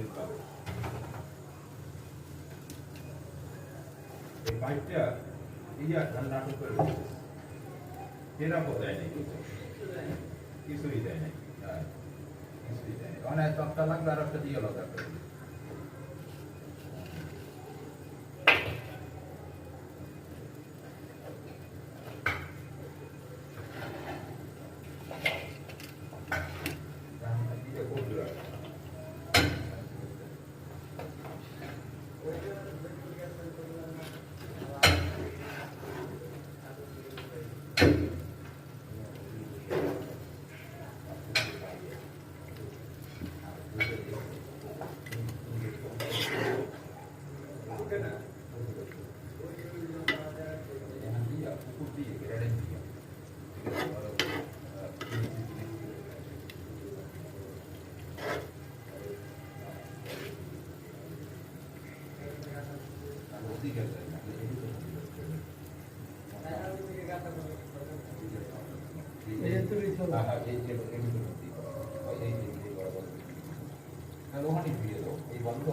এই পাইপটা এই যে নাটক করে নিরাপদ দেয় নাই কিছুই দেয় নাই কিছুই দেয় নাই অনেক তত্ত্বা লাগবে আর একটা দিয়ে আলাদা করে এই বন্ধ